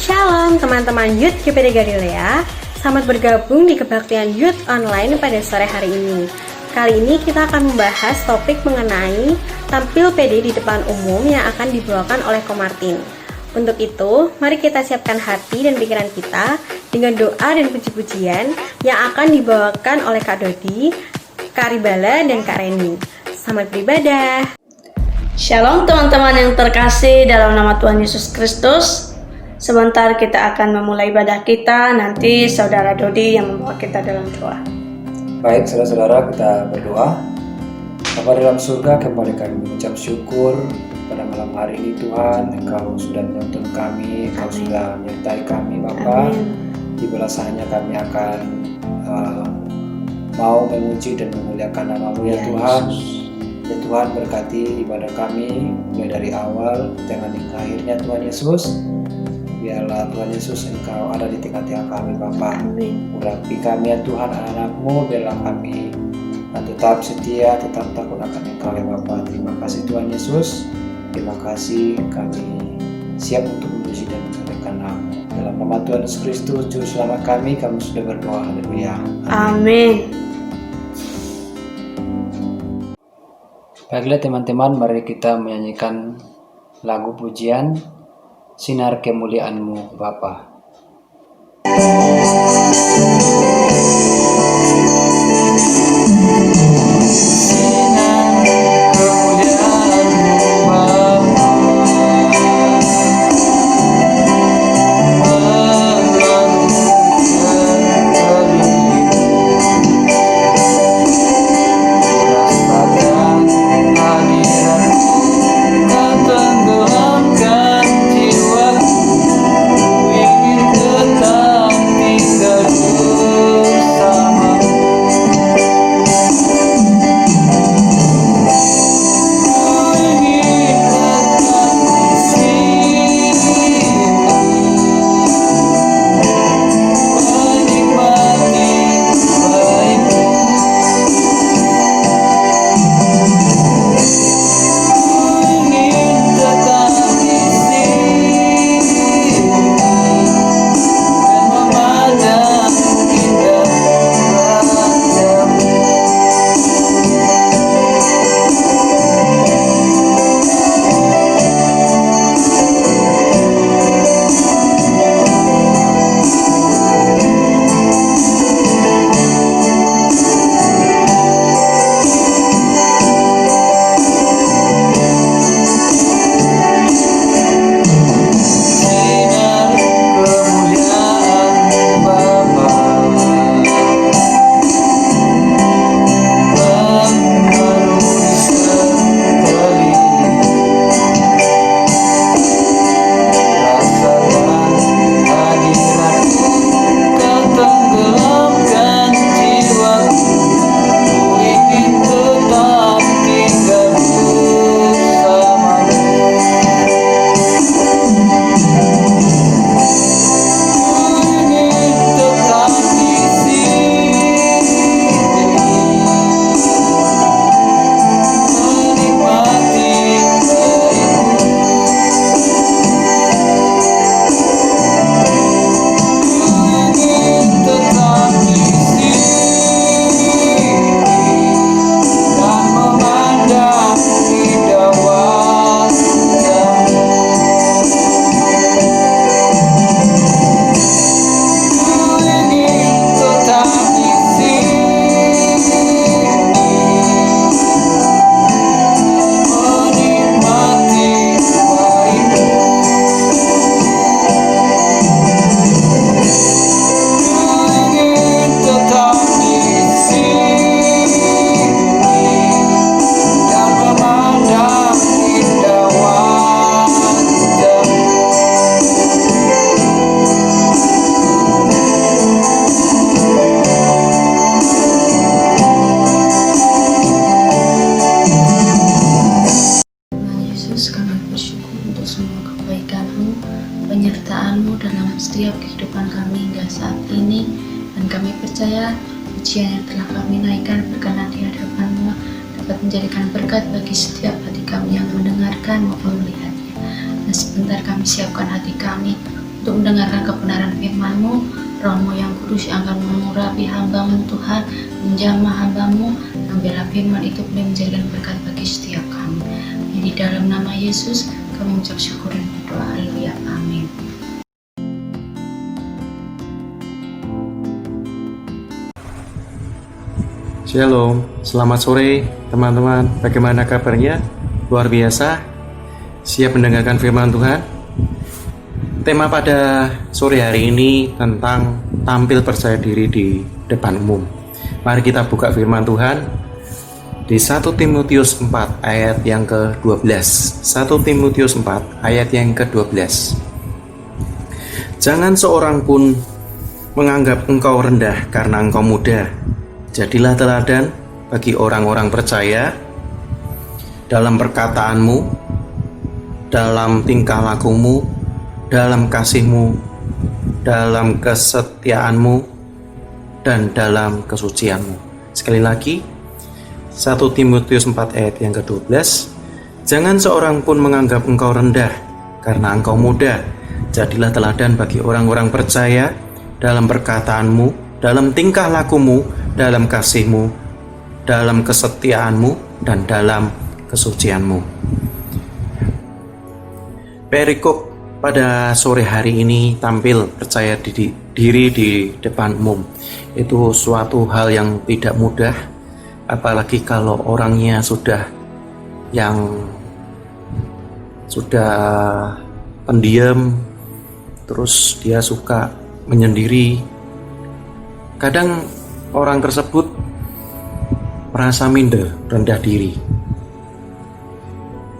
Shalom teman-teman Youth GPD Galilea. Selamat bergabung di kebaktian Youth Online pada sore hari ini. Kali ini kita akan membahas topik mengenai tampil pede di depan umum yang akan dibawakan oleh Ko Martin. Untuk itu, mari kita siapkan hati dan pikiran kita dengan doa dan puji-pujian yang akan dibawakan oleh Kak Dodi, Kak Ribala, dan Kak Reni. Selamat beribadah. Shalom teman-teman yang terkasih dalam nama Tuhan Yesus Kristus. Sebentar kita akan memulai ibadah kita, nanti Saudara Dodi yang membawa kita dalam doa. Baik saudara-saudara, kita berdoa. Bapa dalam surga, kembali kami mengucap syukur pada malam hari ini Tuhan. Engkau sudah menuntun kami, Engkau sudah menyertai kami Bapa. Di belasahnya kami akan mau memuji dan memuliakan nama-Mu ya Tuhan. Ya Tuhan, berkati ibadah kami mulai dari awal dengan hingga akhirnya Tuhan Yesus. Biarlah Tuhan Yesus Engkau ada di tengah-tengah kami Bapa. Urapi kami ya Tuhan, anak-anak-Mu. Biarlah kami tetap setia, tetap takut akan Engkau ya Bapa. Terima kasih Tuhan Yesus. Terima kasih, kami siap untuk memuji dan memuliakan nama-Mu. Dalam nama Tuhan Yesus Kristus Juru Selamat kami sudah berdoa. Haleluya. Amin. Baiklah teman-teman, mari kita menyanyikan lagu pujian Sinar Kemuliaan-Mu Bapa. penyertaan-Mu dalam setiap kehidupan kami hingga saat ini, dan kami percaya pujian yang telah kami naikkan berkenan di hadapan-Mu dapat menjadikan berkat bagi setiap hati kami yang mendengarkan maupun melihatnya. Dan sebentar kami siapkan hati kami untuk mendengarkan kebenaran firman-Mu. Roh-Mu yang kudus yang akan mengurapi hamba-Mu Tuhan, menjamah hamba-Mu, yang biarlah firman itu boleh menjadikan berkat bagi setiap kami. Di dalam nama Yesus kami mengucap syukur dan berdoa. Haleluya. Amin. Shalom, selamat sore teman-teman. Bagaimana kabarnya? Luar biasa. Siap mendengarkan firman Tuhan? Tema pada sore hari ini tentang tampil percaya diri di depan umum. Mari kita buka firman Tuhan di 1 Timotius 4 ayat yang ke-12. 1 Timotius 4 ayat yang ke-12. Jangan seorang pun menganggap engkau rendah karena engkau muda. Jadilah teladan bagi orang-orang percaya dalam perkataanmu, dalam tingkah lakumu, dalam kasihmu, dalam kesetiaanmu, dan dalam kesucianmu. Sekali lagi, 1 Timotius 4 ayat yang ke-12. Jangan seorang pun menganggap engkau rendah karena engkau muda. Jadilah teladan bagi orang-orang percaya dalam perkataanmu, dalam tingkah lakumu, dalam kasihmu, dalam kesetiaanmu, dan dalam kesucianmu. Perikop pada sore hari ini tampil percaya diri di depan umum. Itu suatu hal yang tidak mudah, apalagi kalau orangnya sudah pendiam, terus dia suka menyendiri. Kadang orang tersebut merasa minder, rendah diri.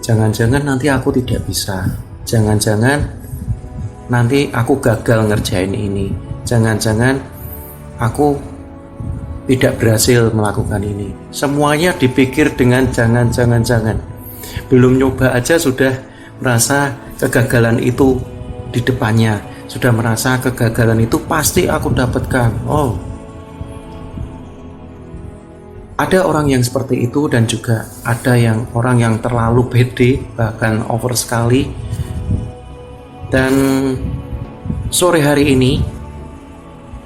Jangan-jangan nanti aku tidak bisa. Jangan-jangan nanti aku gagal ngerjain ini. Jangan-jangan aku tidak berhasil melakukan ini. Semuanya dipikir dengan jangan. Belum nyoba aja sudah merasa kegagalan itu di depannya. Sudah merasa kegagalan itu pasti aku dapatkan. Ada orang yang seperti itu, dan juga ada orang yang terlalu pede, bahkan over sekali. Dan sore hari ini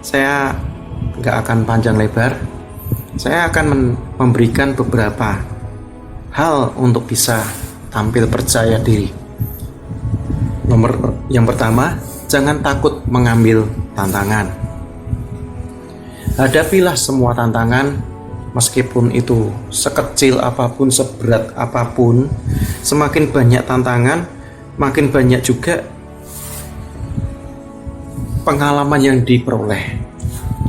saya nggak akan panjang lebar. Saya akan memberikan beberapa hal untuk bisa tampil percaya diri. Yang pertama, jangan takut mengambil tantangan. Hadapilah semua tantangan, meskipun itu sekecil apapun, seberat apapun. Semakin banyak tantangan, makin banyak juga pengalaman yang diperoleh.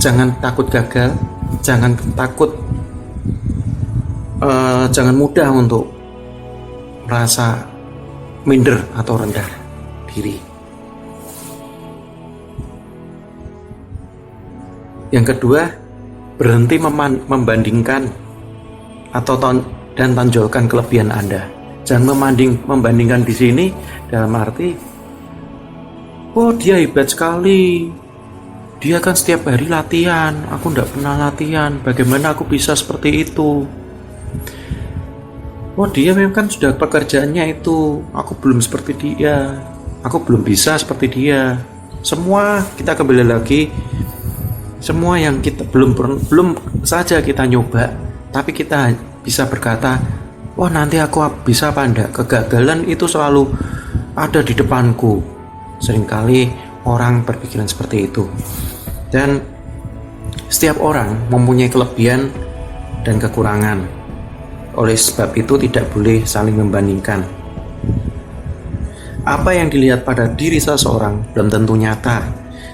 Jangan takut gagal, jangan mudah untuk merasa minder atau rendah diri. Yang kedua, berhenti membandingkan dan tonjolkan kelebihan Anda. Jangan membandingkan di sini dalam arti, oh dia hebat sekali, dia kan setiap hari latihan, aku tidak pernah latihan, bagaimana aku bisa seperti itu. Oh dia memang sudah pekerjaannya itu, aku belum seperti dia, aku belum bisa seperti dia. Semua kita kembali lagi, semua yang kita belum saja kita nyoba, tapi kita bisa berkata, wah nanti aku bisa apa enggak. Kegagalan itu selalu ada di depanku. Seringkali orang berpikiran seperti itu. Dan setiap orang mempunyai kelebihan dan kekurangan. Oleh sebab itu tidak boleh saling membandingkan. Apa yang dilihat pada diri seseorang belum tentu nyata.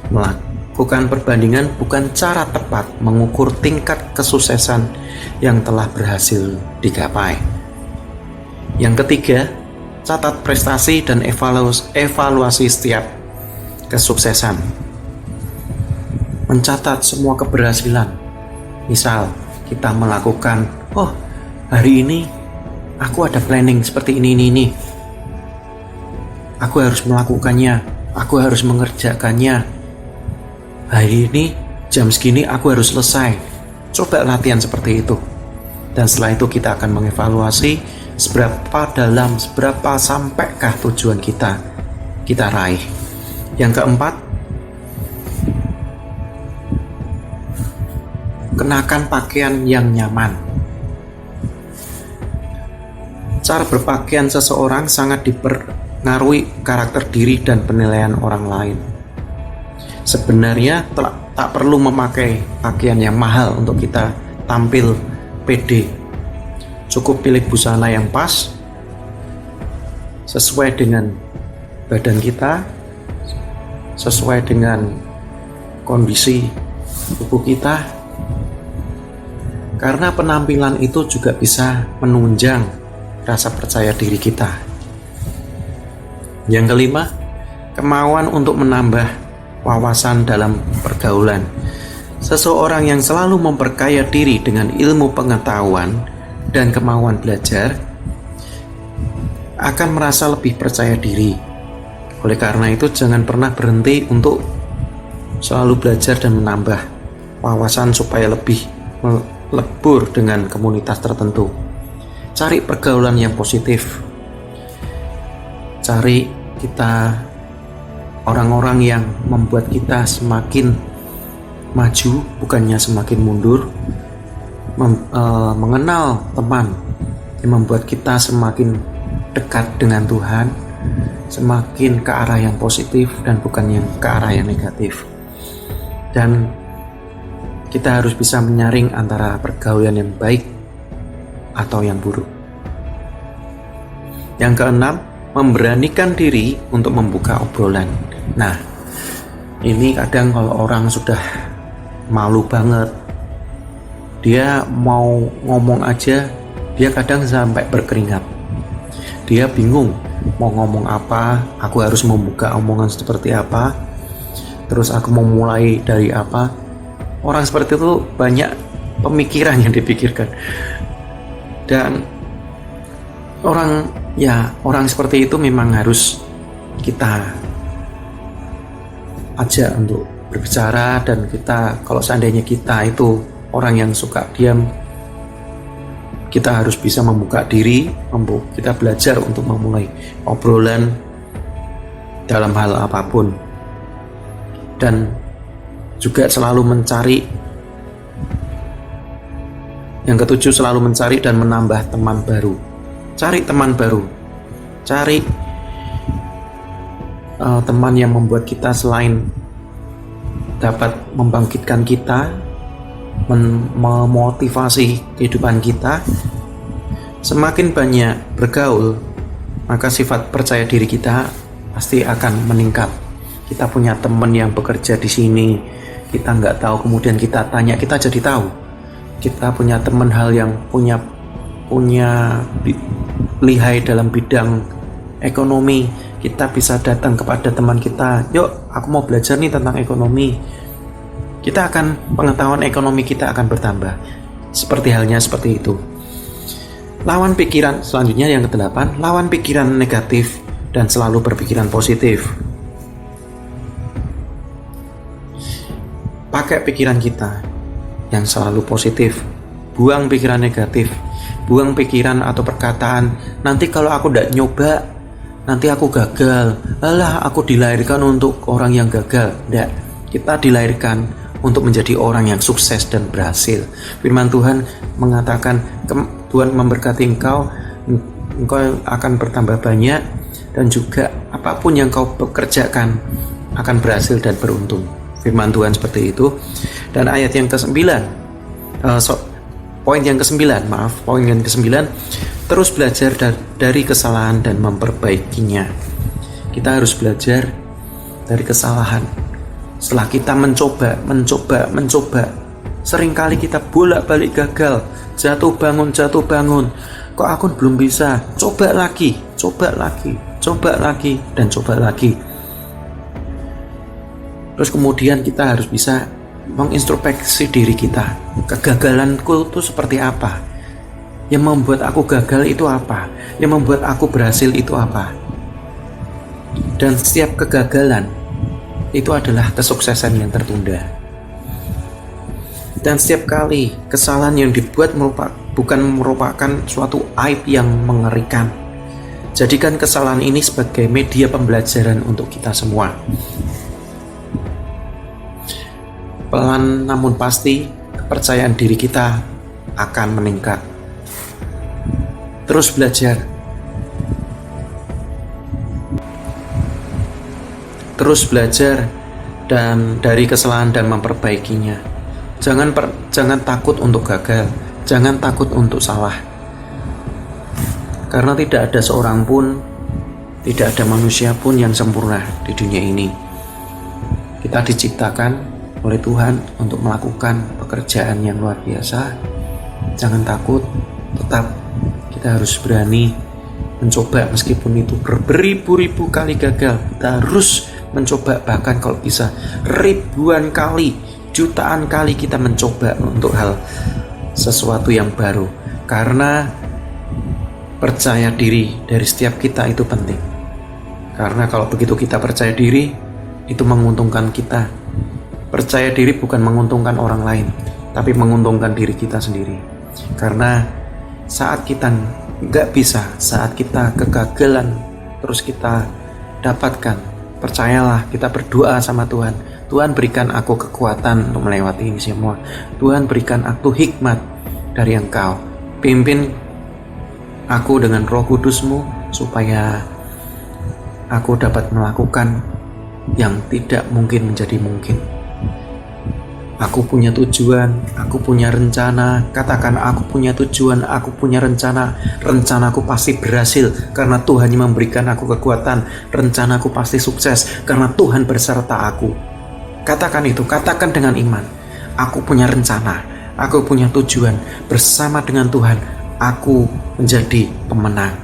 Melakukan perbandingan bukan cara tepat mengukur tingkat kesuksesan yang telah berhasil digapai. Yang ketiga, catat prestasi dan evaluasi setiap kesuksesan. Mencatat semua keberhasilan. Misal kita melakukan, hari ini aku ada planning seperti ini. Aku harus melakukannya, aku harus mengerjakannya. Hari ini jam segini aku harus selesai. Coba latihan seperti itu. Dan setelah itu kita akan mengevaluasi seberapa sampaikah tujuan kita raih. Yang keempat, kenakan pakaian yang nyaman. Cara berpakaian seseorang sangat dipengaruhi karakter diri dan penilaian orang lain. Sebenarnya tak perlu memakai pakaian yang mahal untuk kita tampil pede. Cukup pilih busana yang pas, sesuai dengan badan kita, sesuai dengan kondisi tubuh kita. Karena penampilan itu juga bisa menunjang rasa percaya diri kita. Yang kelima, kemauan untuk menambah wawasan dalam pergaulan. Seseorang yang selalu memperkaya diri dengan ilmu pengetahuan dan kemauan belajar akan merasa lebih percaya diri. Oleh karena itu, jangan pernah berhenti untuk selalu belajar dan menambah wawasan supaya lebih melebur dengan komunitas tertentu. Cari pergaulan yang positif. Cari kita orang-orang yang membuat kita semakin maju, bukannya semakin mundur. Mengenal teman yang membuat kita semakin dekat dengan Tuhan, semakin ke arah yang positif dan bukan yang ke arah yang negatif. Dan kita harus bisa menyaring antara pergaulan yang baik atau yang buruk. Yang keenam, memberanikan diri untuk membuka obrolan. Nah, ini kadang kalau orang sudah malu banget, dia mau ngomong aja, dia kadang sampai berkeringat. Dia bingung mau ngomong apa, aku harus membuka omongan seperti apa, terus aku mau mulai dari apa. Orang seperti itu banyak pemikiran yang dipikirkan. Dan orang seperti itu memang harus kita ajak untuk berbicara. Dan kita, kalau seandainya kita itu orang yang suka diam, kita harus bisa membuka diri, kita belajar untuk memulai obrolan dalam hal apapun. Dan juga selalu mencari, yang ketujuh, selalu mencari dan menambah teman baru. Cari teman baru, cari teman yang membuat kita selain dapat membangkitkan kita, memotivasi kehidupan kita. Semakin banyak bergaul, maka sifat percaya diri kita pasti akan meningkat. Kita punya teman yang bekerja di sini, kita nggak tahu, kemudian kita tanya, kita jadi tahu. Kita punya teman yang punya lihai dalam bidang ekonomi, kita bisa datang kepada teman kita, yuk aku mau belajar nih tentang ekonomi. Pengetahuan ekonomi kita akan bertambah. Seperti halnya seperti itu. Lawan pikiran, selanjutnya yang ke-8, lawan pikiran negatif dan selalu berpikiran positif. Pakai pikiran kita yang selalu positif, buang pikiran negatif, buang pikiran atau perkataan, nanti kalau aku tidak nyoba, nanti aku gagal, alah aku dilahirkan untuk orang yang gagal. Tidak, kita dilahirkan untuk menjadi orang yang sukses dan berhasil. Firman Tuhan mengatakan, Tuhan memberkati engkau akan bertambah banyak, dan juga apapun yang kau pekerjakan akan berhasil dan beruntung. Firman Tuhan seperti itu. Dan ayat yang ke-9, poin yang ke-9, terus belajar dari kesalahan dan memperbaikinya. Kita harus belajar dari kesalahan. Setelah kita mencoba, seringkali kita bolak-balik gagal, jatuh bangun. Kok aku belum bisa? Coba lagi, dan coba lagi. Terus kemudian kita harus bisa mengintrospeksi diri kita. Kegagalanku itu seperti apa? Yang membuat aku gagal itu apa? Yang membuat aku berhasil itu apa? Dan setiap kegagalan itu adalah kesuksesan yang tertunda. Dan setiap kali kesalahan yang dibuat bukan merupakan suatu aib yang mengerikan, Jadikan kesalahan ini sebagai media pembelajaran untuk kita semua. Pelan namun pasti, kepercayaan diri kita akan meningkat. Terus belajar. Terus belajar dan dari kesalahan dan memperbaikinya. Jangan takut untuk gagal, jangan takut untuk salah. Karena tidak ada seorang pun, tidak ada manusia pun yang sempurna di dunia ini. Kita diciptakan oleh Tuhan untuk melakukan pekerjaan yang luar biasa. Jangan takut, tetap kita harus berani mencoba meskipun itu beribu-ribu kali gagal. Kita harus mencoba, bahkan kalau bisa ribuan kali, jutaan kali kita mencoba untuk hal sesuatu yang baru. Karena percaya diri dari setiap kita itu penting. Karena kalau begitu kita percaya diri, itu menguntungkan kita. Percaya diri bukan menguntungkan orang lain, tapi menguntungkan diri kita sendiri. Karena saat kita nggak bisa, saat kita kegagalan, terus kita dapatkan, percayalah, kita berdoa sama Tuhan. Tuhan berikan aku kekuatan untuk melewati ini semua. Tuhan berikan aku hikmat dari Engkau. Pimpin aku dengan Roh Kudus-Mu supaya aku dapat melakukan yang tidak mungkin menjadi mungkin. Aku punya tujuan, aku punya rencana. Katakan aku punya tujuan, aku punya rencana. Rencanaku pasti berhasil karena Tuhan yang memberikan aku kekuatan. Rencanaku pasti sukses karena Tuhan berserta aku. Katakan itu, katakan dengan iman. Aku punya rencana, aku punya tujuan. Bersama dengan Tuhan, aku menjadi pemenang.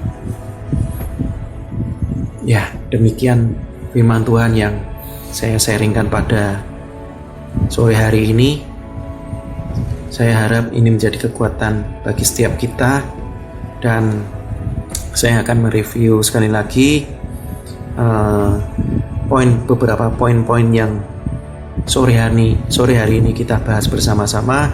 Ya, demikian firman Tuhan yang saya sharingkan pada sore hari ini. Saya harap ini menjadi kekuatan bagi setiap kita, dan saya akan mereview sekali lagi beberapa poin-poin yang sore hari ini kita bahas bersama-sama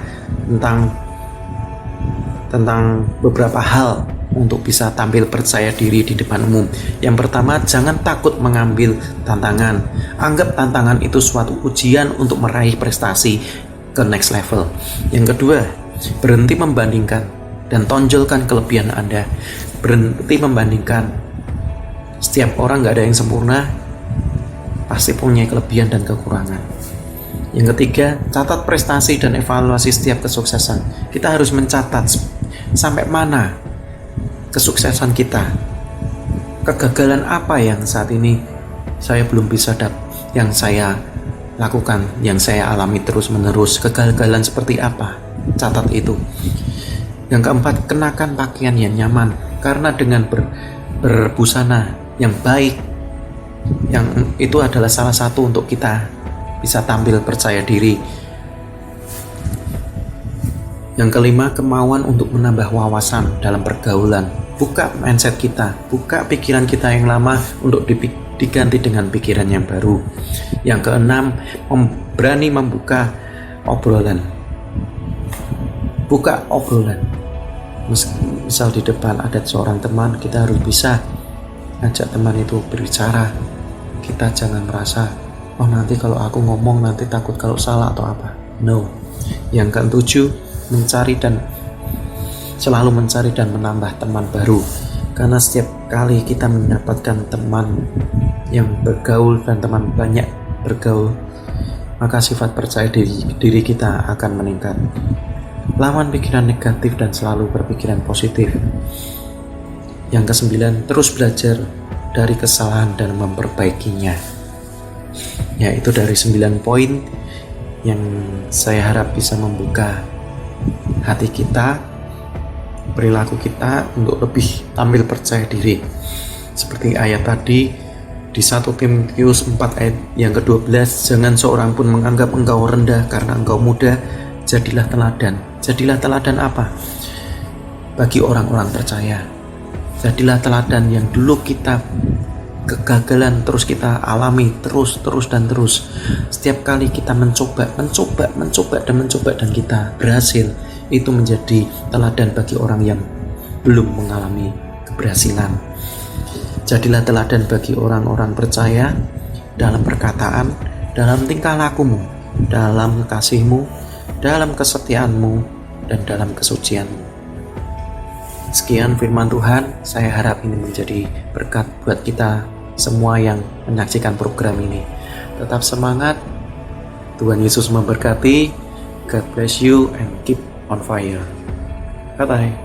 tentang beberapa hal untuk bisa tampil percaya diri di depan umum. Yang pertama, jangan takut mengambil tantangan. Anggap tantangan itu suatu ujian untuk meraih prestasi ke next level. Yang kedua, berhenti membandingkan dan tonjolkan kelebihan Anda. Berhenti membandingkan. Setiap orang gak ada yang sempurna, pasti punya kelebihan dan kekurangan. Yang ketiga, catat prestasi dan evaluasi setiap kesuksesan. Kita harus mencatat sampai mana kesuksesan kita, kegagalan apa yang saat ini saya belum bisa yang saya lakukan, yang saya alami terus menerus. Kegagalan seperti apa, catat itu. Yang keempat, kenakan pakaian yang nyaman, karena dengan berbusana yang baik, yang itu adalah salah satu untuk kita bisa tampil percaya diri. Yang kelima, kemauan untuk menambah wawasan dalam pergaulan. Buka mindset kita, buka pikiran kita yang lama untuk diganti dengan pikiran yang baru. Yang keenam, berani membuka obrolan. Buka obrolan. Misal di depan ada seorang teman, kita harus bisa ajak teman itu berbicara. Kita jangan merasa, oh nanti kalau aku ngomong nanti takut kalau salah atau apa. No. Yang ketujuh, selalu mencari dan menambah teman baru. Karena setiap kali kita mendapatkan teman yang bergaul dan teman banyak bergaul, maka sifat percaya diri kita akan meningkat. Lawan pikiran negatif dan selalu berpikiran positif. Yang kesembilan, terus belajar dari kesalahan dan memperbaikinya. Ya, itu dari 9 poin yang saya harap bisa membuka hati kita, perilaku kita untuk lebih tampil percaya diri. Seperti ayat tadi di 1 Timotius 4 ayat yang ke-12, jangan seorang pun menganggap engkau rendah karena engkau muda, jadilah teladan. Jadilah teladan apa? Bagi orang-orang percaya. Jadilah teladan yang dulu kita kegagalan terus kita alami terus. Setiap kali kita mencoba dan kita berhasil, itu menjadi teladan bagi orang yang belum mengalami keberhasilan. Jadilah teladan bagi orang-orang percaya dalam perkataan, dalam tingkah lakumu, dalam kasihmu, dalam kesetiaanmu, dan dalam kesucianmu. Sekian firman Tuhan, saya harap ini menjadi berkat buat kita semua yang menyaksikan program ini. Tetap semangat, Tuhan Yesus memberkati. God bless you and keep on fire. Bye-bye.